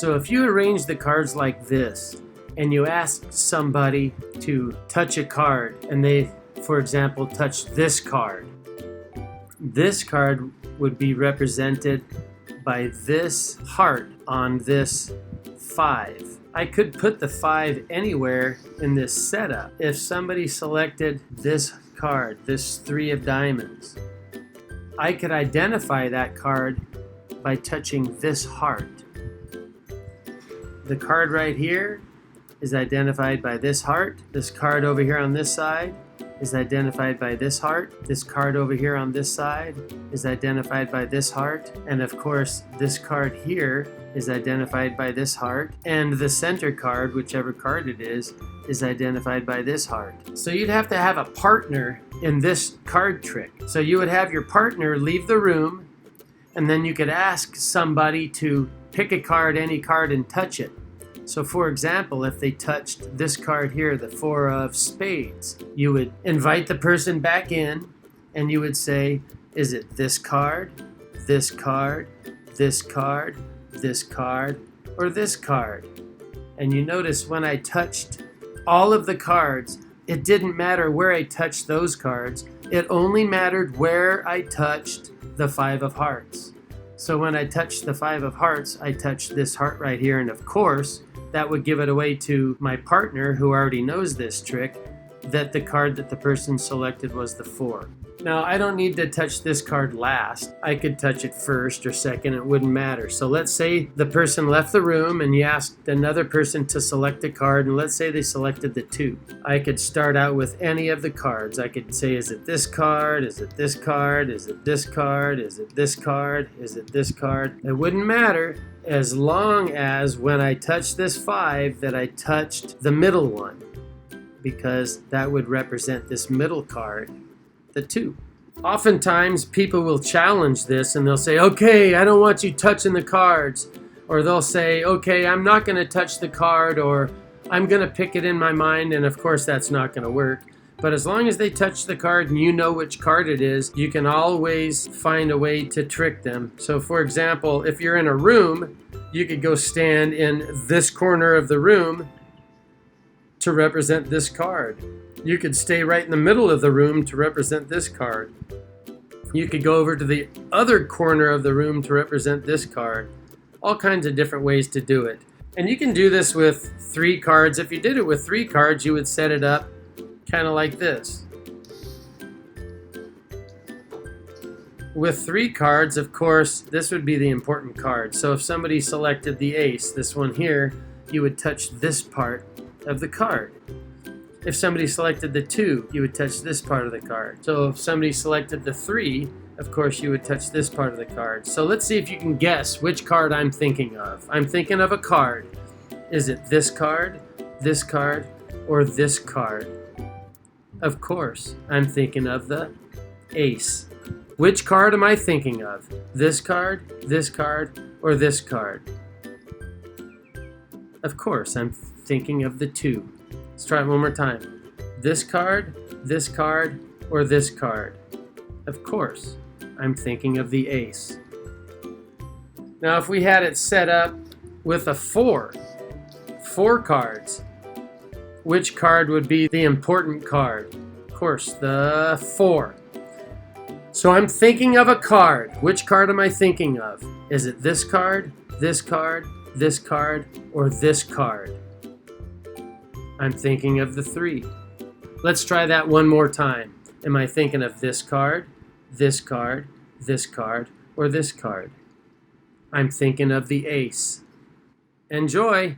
So if you arrange the cards like this, and you ask somebody to touch a card, and they, for example, touch this card would be represented by this heart on this 5. I could put the 5 anywhere in this setup. If somebody selected this card, this 3 of diamonds, I could identify that card by touching this heart. The card right here is identified by this heart. This card over here on this side is identified by this heart. This card over here on this side is identified by this heart. And of course, this card here is identified by this heart. And the center card, whichever card it is identified by this heart. So you'd have to have a partner in this card trick. So you would have your partner leave the room, and then you could ask somebody to pick a card, any card, and touch it. So for example, if they touched this card here, the 4 of spades, you would invite the person back in and you would say, is it this card, this card, this card, this card, or this card? And you notice when I touched all of the cards, it didn't matter where I touched those cards. It only mattered where I touched the 5 of hearts. So when I touched the 5 of hearts, I touched this heart right here, and of course, that would give it away to my partner, who already knows this trick, that the card that the person selected was the 4. Now, I don't need to touch this card last. I could touch it first or second, it wouldn't matter. So let's say the person left the room and you asked another person to select a card, and let's say they selected the 2. I could start out with any of the cards. I could say, is it this card? Is it this card? Is it this card? Is it this card? Is it this card? It wouldn't matter, as long as when I touched this 5 that I touched the middle one, because that would represent this middle card, the 2. Oftentimes people will challenge this and they'll say, okay, I don't want you touching the cards. Or they'll say, okay, I'm not going to touch the card, or I'm going to pick it in my mind, and of course that's not going to work. But as long as they touch the card and you know which card it is, you can always find a way to trick them. So for example, if you're in a room, you could go stand in this corner of the room to represent this card. You could stay right in the middle of the room to represent this card. You could go over to the other corner of the room to represent this card. All kinds of different ways to do it. And you can do this with 3 cards. If you did it with 3 cards, you would set it up kind of like this. With 3 cards, of course, this would be the important card. So if somebody selected the ace, this one here, you would touch this part of the card. If somebody selected the 2, you would touch this part of the card. So if somebody selected the 3, of course you would touch this part of the card. So let's see if you can guess which card I'm thinking of. I'm thinking of a card. Is it this card, or this card? Of course, I'm thinking of the ace. Which card am I thinking of? This card, or this card? Of course, I'm thinking of the 2. Let's try it one more time. This card, or this card? Of course, I'm thinking of the ace. Now, if we had it set up with a 4 cards, which card would be the important card? Of course, the 4. So I'm thinking of a card. Which card am I thinking of? Is it this card, or this card? I'm thinking of the 3. Let's try that one more time. Am I thinking of this card, or this card? I'm thinking of the ace. Enjoy!